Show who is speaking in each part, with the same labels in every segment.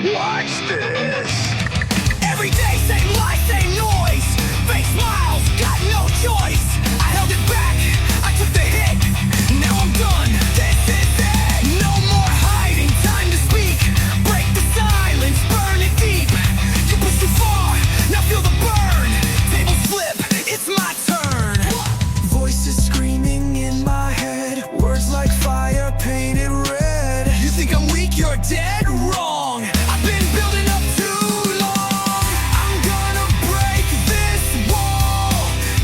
Speaker 1: Watch this.
Speaker 2: Every day, same life, same noise. Fake smiles, got no choice. I held it back, I took the hit. Now I'm done, this is it. No more hiding, time to speak. Break the silence, burn it deep. You pushed too far, now feel the burn. Tables flip, it's my turn. Voices screaming in my head, words like fire painted red. You think I'm weak, you're dead wrong. I've been building up too long. I'm gonna break this wall.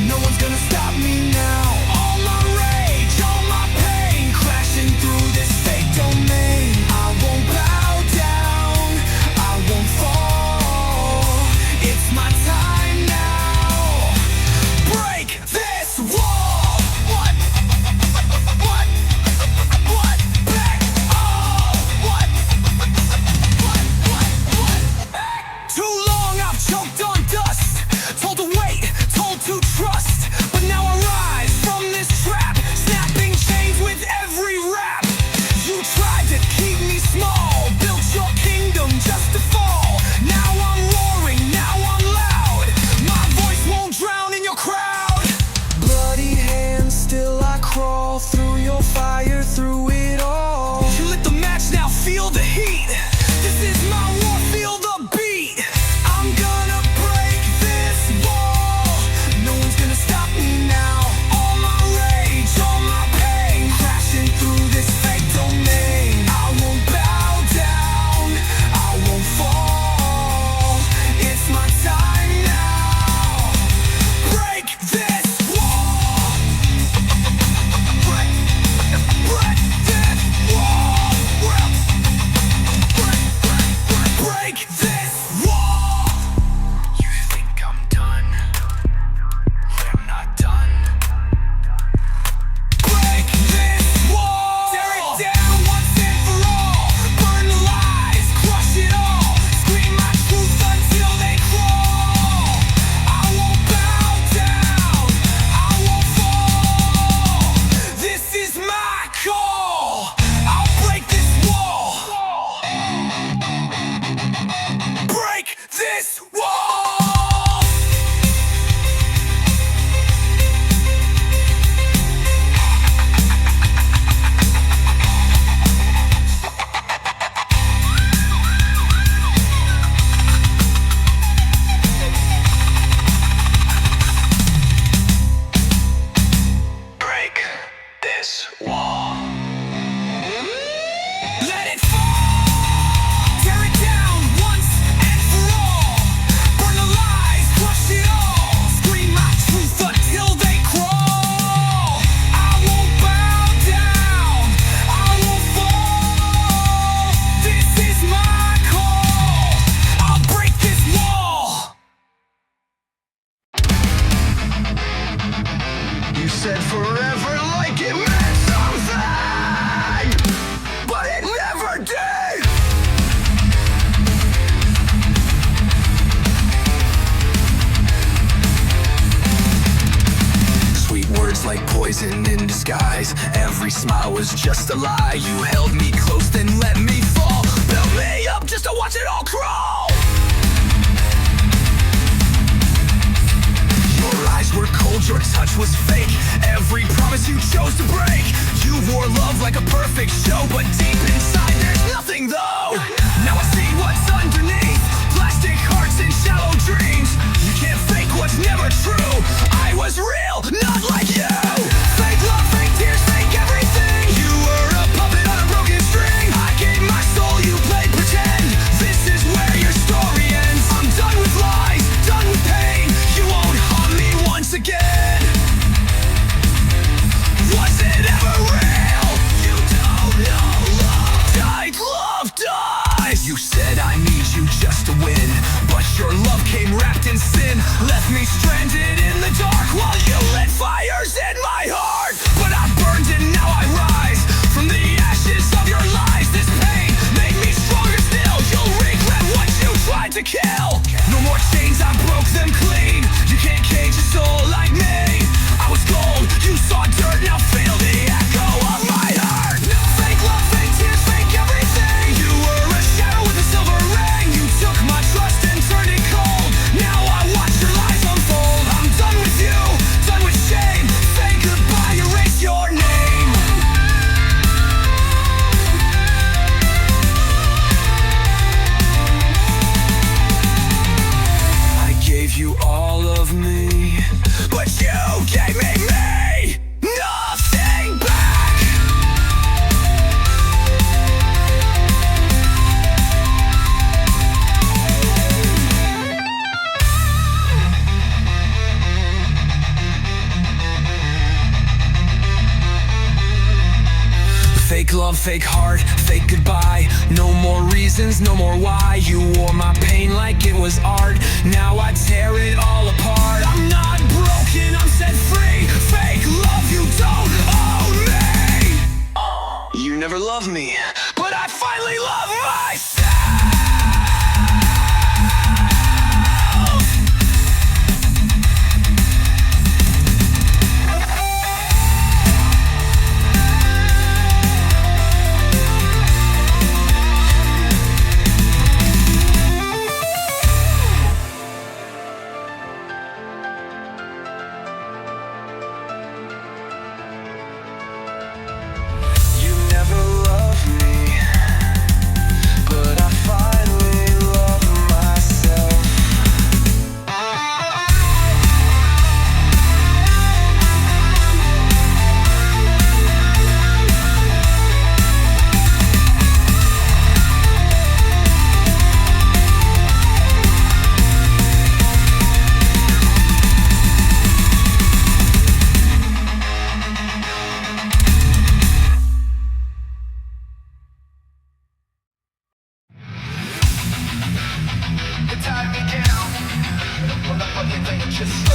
Speaker 2: No one's gonna stop me now. All my rage, all my pain, crashing through this fake domain. I won't bow down, I won't fall. It's my time now. Break this wall. What? Back off. What? Too long I've choked on dust, told to wait, told to trust. But now I rise from this trap, snapping chains with every rap. You tried to keep me small, built your kingdom just to fall. Now I'm roaring, now I'm loud. My voice won't drown in your crowd. Bloody hands, still I crawl through your fire, through it all. You lit the match, now feel the heat. This is my war, feel the beat. I'm gonna break this wall. No one's gonna stop me now. All my rage, all my pain, crashing through this fake domain. I won't bow down, I won't fall. It's my time now. Break this wall. Break this wall. Break this wall. You think I'm done? I'm not done. Break this wall. Tear it down once and for all. Burn the lies, crush it all. Scream my truth until they crawl. I won't bow down, I won't fall. This is my call. I'll break this wall. Break this wall. Break this wall. Let it fall. Tear it down once and for all. Burn the lies, crush it all. Scream my truth until they crawl. I won't bow down, I won't fall. This is my call. I'll break this wall.
Speaker 1: You said forever like it meant something, but it never did.
Speaker 2: Sweet words like poison in disguise. Every smile was just a lie. You held me close, then let me fall. Built me up just to watch it all crawl. Your eyes were cold, your touch was fake. Every promise you chose to break. You wore love like a perfect show, but deep inside there's nothing though. Now I see what's underneath. Plastic hearts and shallow dreams. You can't fake what's never true. I was real, not like you. Fake love, fake tears, fake everything. You were a puppet on a broken string. I gave my soul, you played pretend. This is where your story ends. I'm done with lies, done with pain. You won't haunt me once again. Was it ever real? You don't know love. Died, love dies. You said I need you just to win, but your love came wrapped in sin. Left me stranded in the dark while you lit fire. Fake love, fake heart, fake goodbye. No more reasons, no more why. You wore my pain like it was art. Now I tear it all apart. I'm not broken, I'm set free. Fake love, you don't own me.
Speaker 1: You never loved me,
Speaker 2: But I finally love myself.
Speaker 1: you never loved me, but I finally love myself. You tied me down. Well, the funny thing is just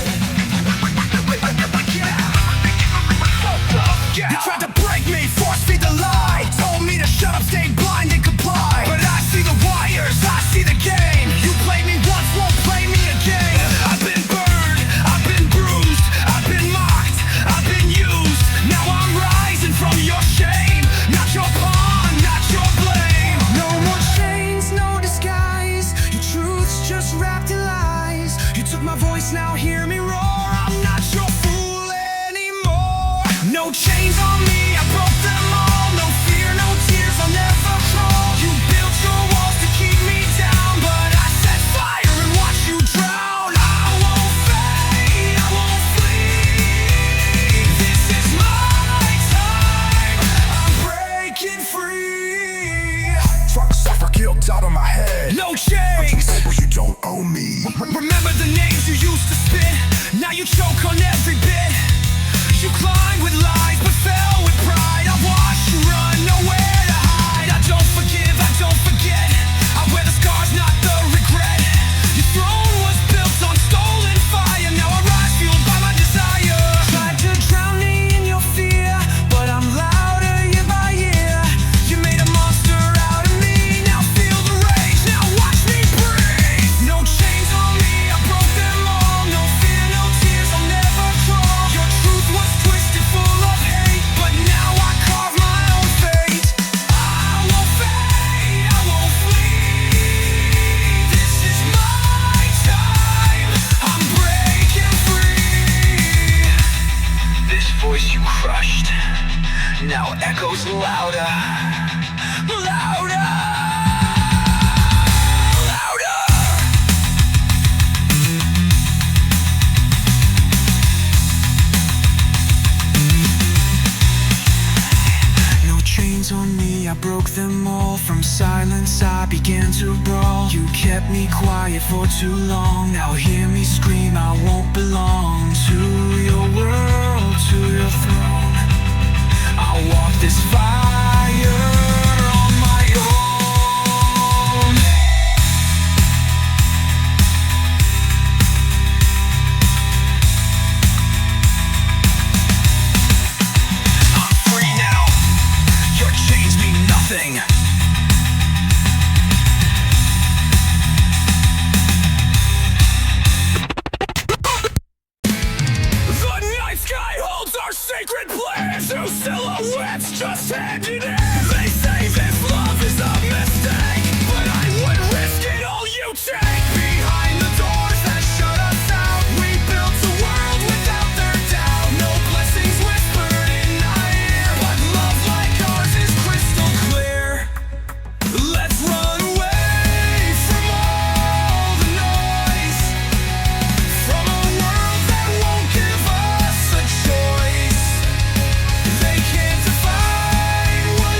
Speaker 2: You tried to break me, force feed the lie. Told me to shut up, stay blind and comply. But I see the wires, I see the game. You played me once, won't play me again. I've been burned, I've been bruised, I've been mocked, I've been used. Now I'm rising from your shame. Not your pawn, not your blame. No more chains, no disguise. Your truth's just wrapped in lies. You took my voice, now hear me roar. I'm not your fool anymore. No chains on me, I broke them all. No fear, no tears, I'll never crawl. You built your walls to keep me down, but I set fire and watch you drown. I won't fade, I won't flee. This is my time, I'm breaking free.
Speaker 3: Trying to suffer guilt out of my head.
Speaker 2: No chains.
Speaker 3: But you don't owe me.
Speaker 2: Remember the names you used to spit. Now you choke on every bit. You climbed with lies but fell with pride. I watched you run, nowhere to hide. I don't forgive, I don't forget. I wear the scars, not the regret. Your throne was built on stolen fire. Now I rise fueled by my desire. Tried to drown me in your fear, but I'm louder year by year. You made a monster out of me. Now feel the rage, now watch me breathe. No chains on me, I broke them all. No fear, no tears, I'll never crawl. Your truth was twisted, full of hate, but now I carve my own fate. I won't fade, I won't flee. This is my time, I'm breaking free.
Speaker 1: this voice you crushed now echoes louder.
Speaker 2: Louder, louder. No chains on me, I broke them all. From silence I began to brawl. You kept me quiet for too long. Now hear me scream, I won't belong to your world, to your throne. I'll walk this fire on my own. I'm free now. Your chains mean nothing. The night sky holds our sacred plans. Whose silhouettes just handed in. They say this love is a mistake, but I would risk it all you take. Behind the doors that shut us out, we built a world without their doubt. No blessings whispered in my ear, but love like ours is crystal clear. Let's run away from all the noise, from a world that won't give us a choice. They can't define what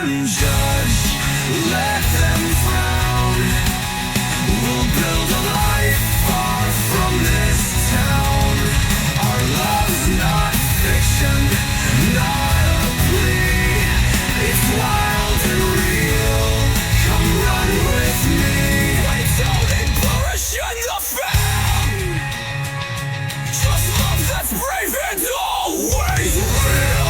Speaker 2: none judge, let them frown. We'll build a life far from this town. Our love's not fiction, not a plea. It's wild and real, come run with me. We don't need parachute or fame, just love that's brave and always real.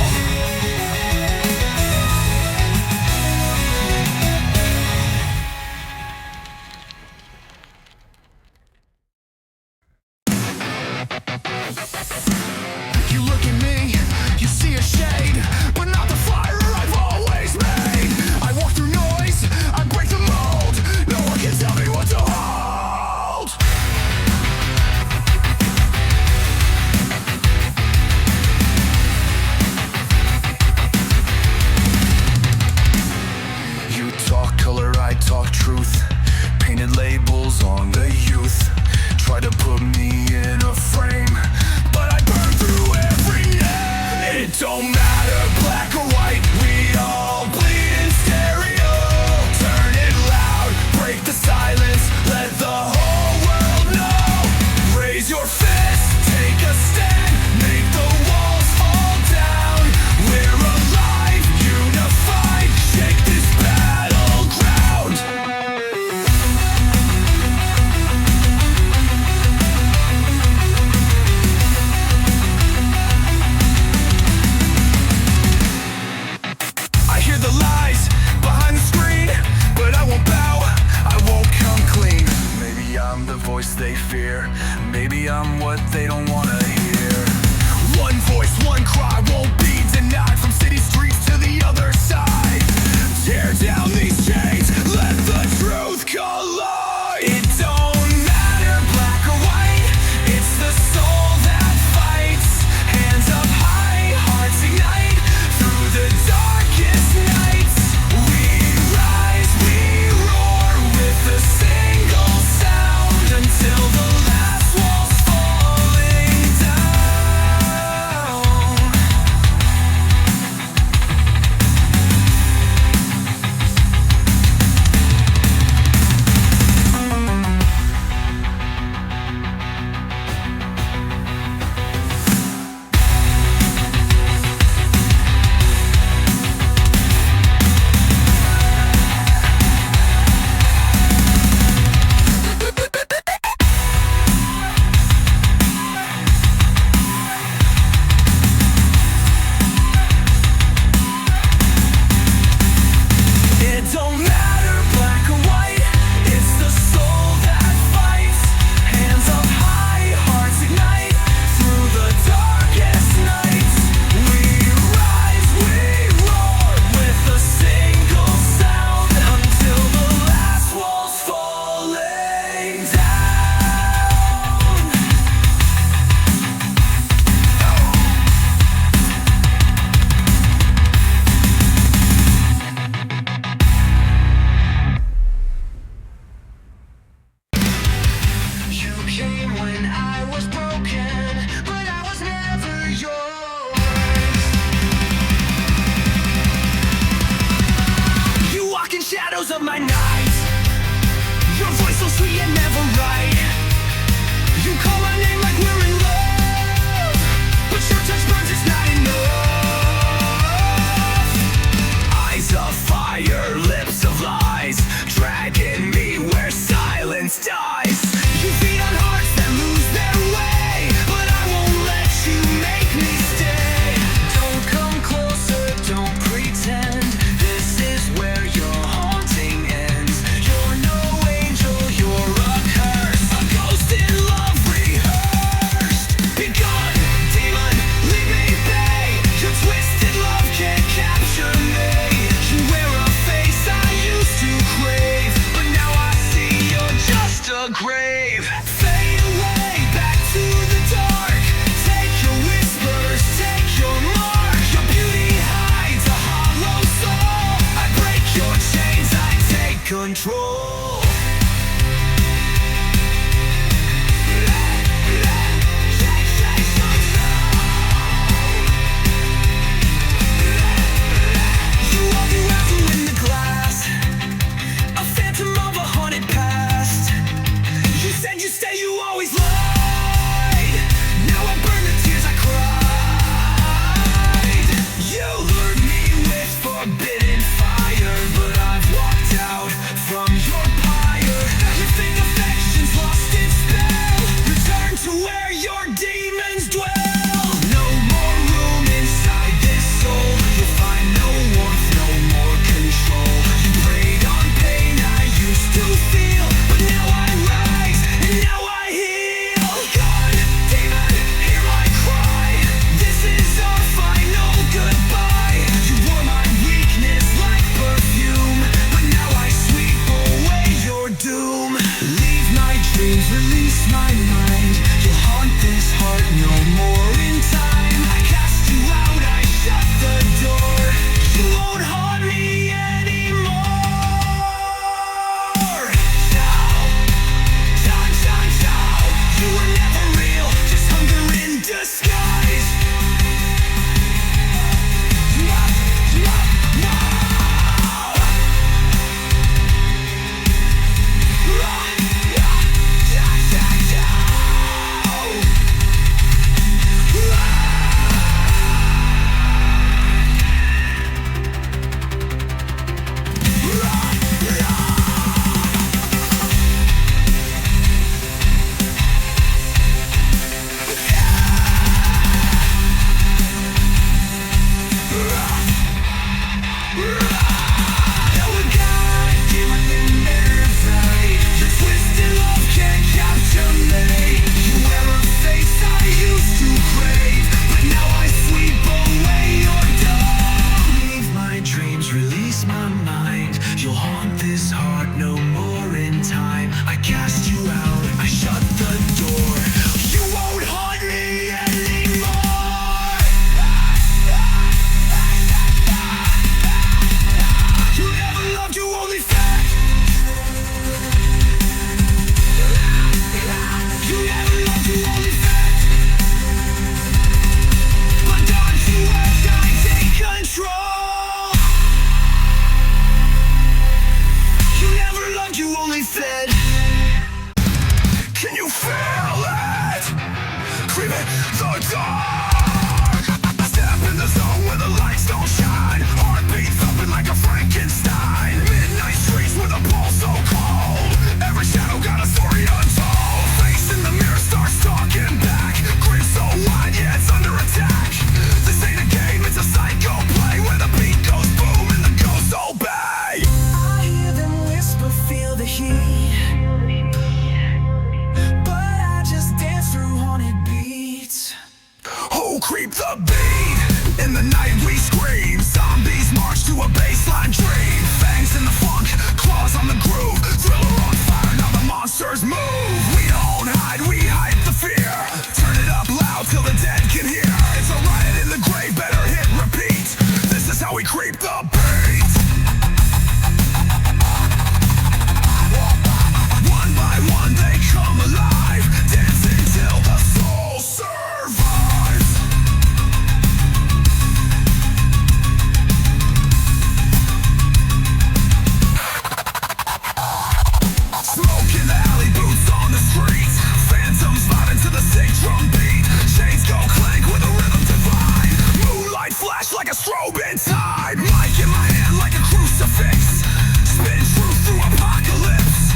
Speaker 3: You look at me, you see a shade, but not the fire I've always made. In the night we scream, zombies march to a baseline dream. Fangs in the funk, claws on the groove, thriller on fire, now the monsters move. We don't hide, we hype the fear. Turn it up loud till the dead can hear. It's a riot in the grave, better hit repeat. This is how we creep the beat. One by one they come alive, dancing till the soul survives. Smoke in the alley, boots on the streets. Phantoms vibing to the sick drum beat. Chains go clank with a rhythm divine. Moonlight flash like a strobe inside. Mic in my hand like a crucifix. Spin truth through apocalypse.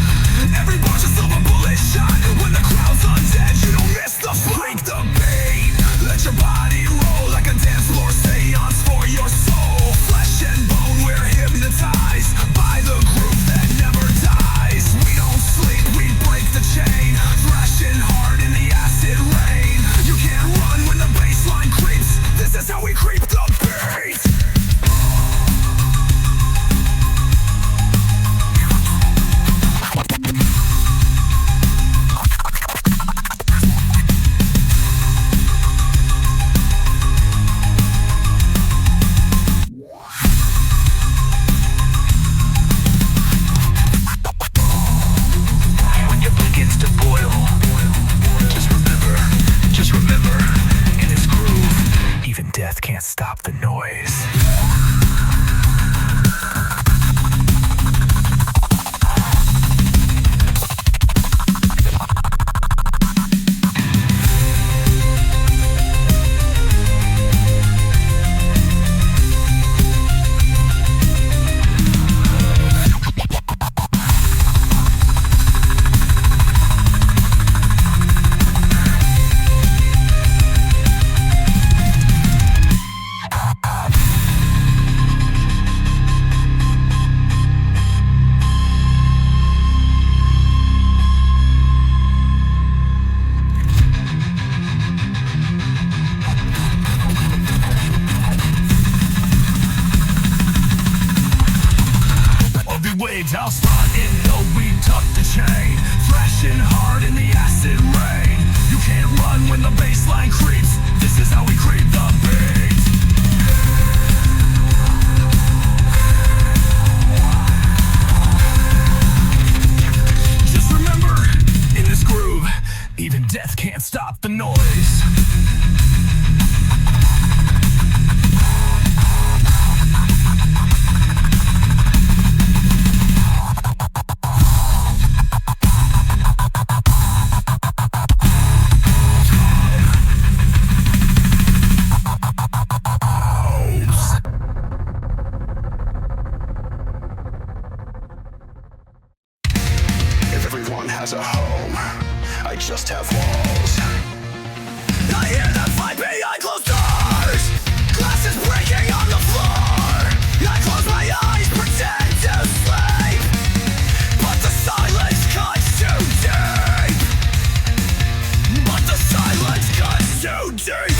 Speaker 3: Every bunch of silver bullet shot. When the crowd's undead, you don't miss the fight. Break the beat. Let your body roll like a dance floor seance for your soul. Flesh and bone, we're hypnotized by the groove that never dies. We don't sleep, we break the chain. Thrashing hard in the acid rain. You can't run when the baseline creeps. This is how we creep the beat. When it begins to boil, just remember, in its groove, even death can't stop the noise. Waves I'll start in, though we tuck the chain. Thrashing hard in the acid rain. You can't run when the baseline creeps. This is how we creep the beat. Just remember, in this groove, even death can't stop the noise. Everyone has a home, I just have walls. I hear them fight behind closed doors. Glasses breaking on the floor. I close my eyes, pretend to sleep, but the silence cuts too deep. But the silence cuts too deep.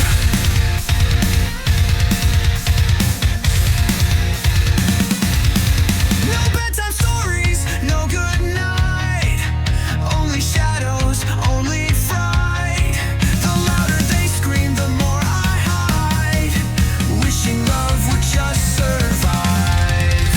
Speaker 2: No bedtime stories, no good night. Only shadows, only fright. The louder they scream, the more I hide, wishing love would just survive.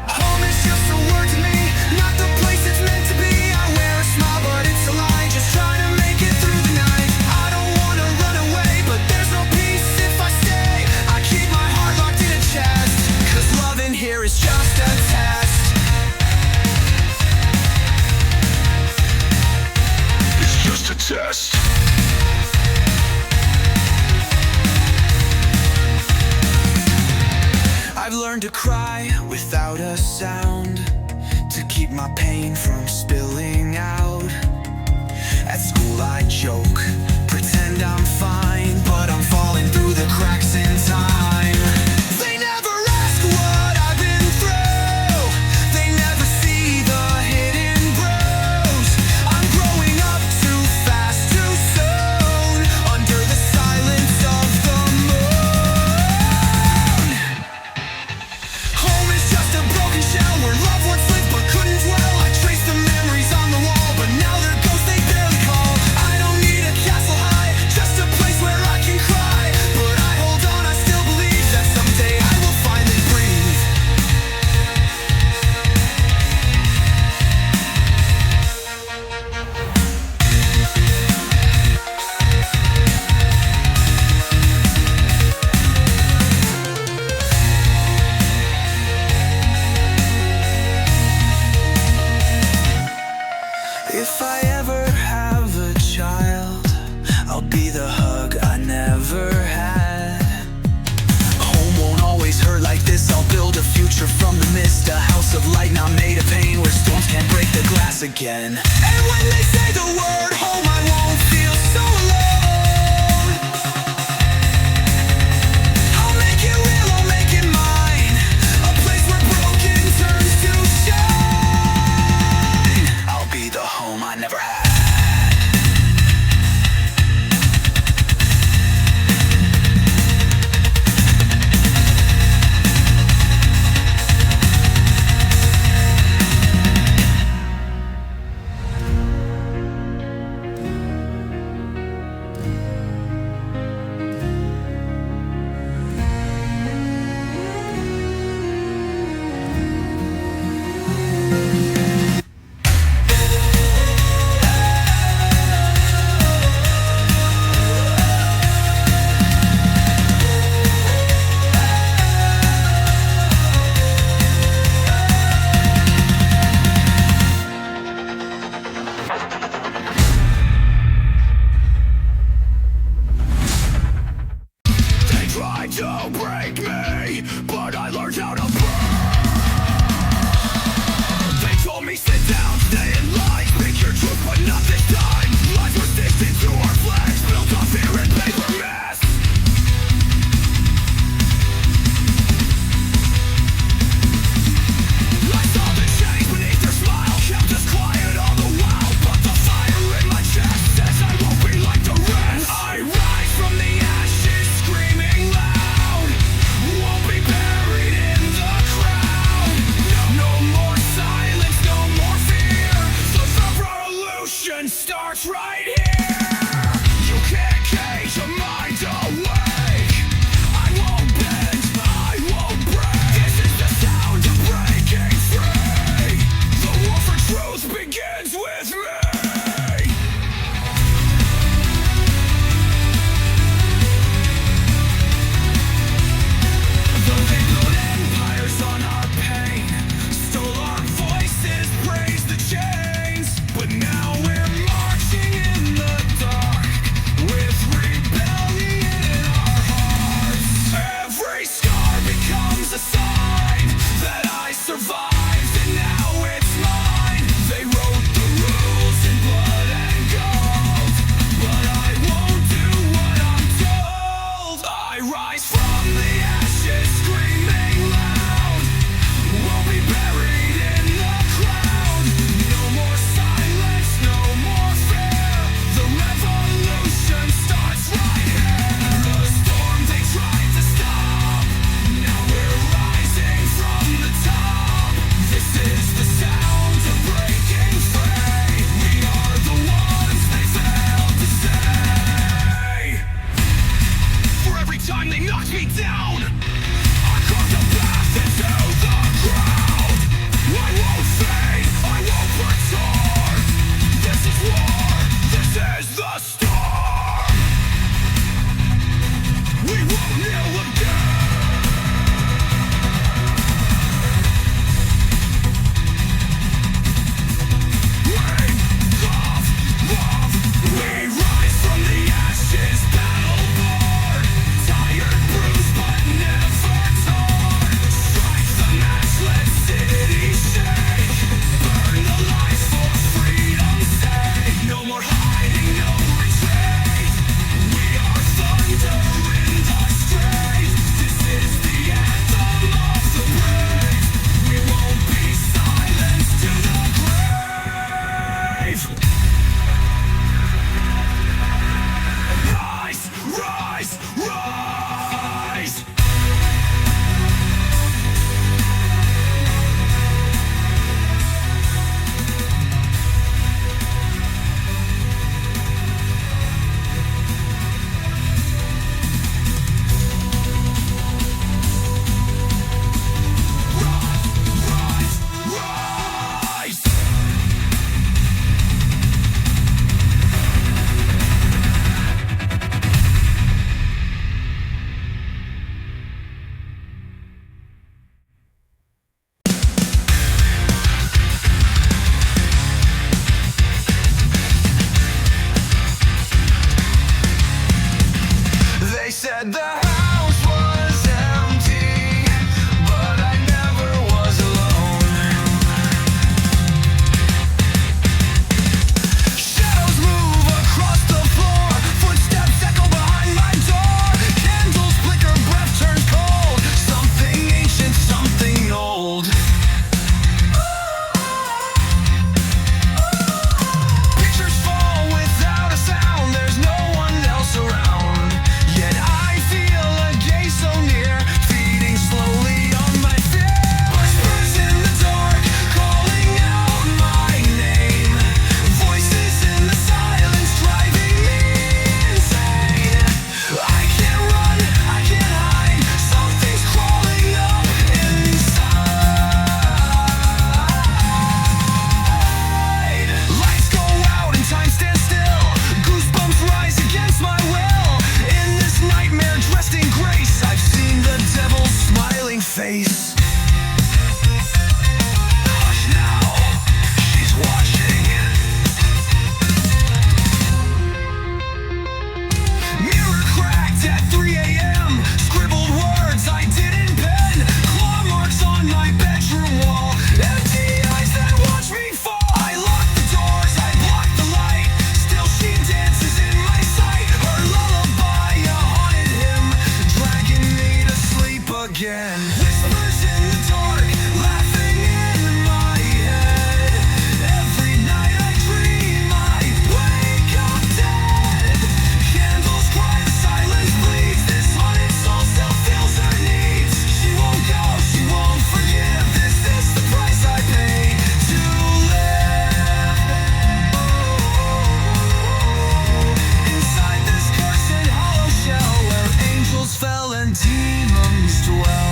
Speaker 2: Home is just a word to me, not the place it's meant to be. I wear a smile, but it's a lie, just trying to make it through the night. I don't wanna run away, but there's no peace if I stay. I keep my heart locked in a chest, 'cause love in here is just a test.
Speaker 3: It's just a test.
Speaker 2: I've learned to cry without a sound, to keep my pain from spilling out. At school I joke, pretend I'm fine, but I'm falling through the cracks in time. They never ask what I've been through. They never see the hidden bruise. I'm growing up too fast, too soon, under the silence of the moon.
Speaker 3: once again.
Speaker 2: And when they say the word home, I won't feel so alone. I'll make it real, I'll make it mine. A place where broken turns to shine.
Speaker 3: I'll be the home I never had.
Speaker 1: Tried to break me, but I learned how to burn. They told me sit down, stay in line, speak your truth, but not this time. Lies were stitched into our flesh, built on fear and paper mess. I saw the change beneath their smile, kept us quiet all the while, but the fire in my chest says I won't be like the rest. I rise from the ashes, screaming loud, won't be buried in the crowd. No more silence, no more fear. The revolution starts right here. You can't cage a mind awake. I won't bend, I won't break. This is the sound of breaking free. The war for truth begins with me. Though they built empires on our pain, stole our voices, praised the chains, but now we're marching in the dark with rebellion in our hearts. Every scar becomes a sign that I survived, and now it's mine. They wrote the rules in blood and gold, but I won't do what I'm told. I rise from the ashes, screaming loud, won't be buried in the crowd. No more silence, no more fear. The revolution starts right here. The storm they tried to stop, now we're rising from the top. This is the sound of breaking free. We are the ones they failed to say. For every time they knocked me down, I carved a path into the ground. I won't fade, I won't return. This is war, this is the storm. We won't kneel again. We rise from the ashes, battle born, tired, bruised, but never torn. Strike the match, let cities shake. Burn the lights for freedom's sake.
Speaker 2: again. Whispers in the dark, laughing in my head. Every night I dream I wake up dead. Candles cry, the silence bleeds. This haunted soul still feels her needs. She won't go, she won't forgive. Is this the price I pay to live? Inside this cursed hollow shell where angels fell and demons dwell.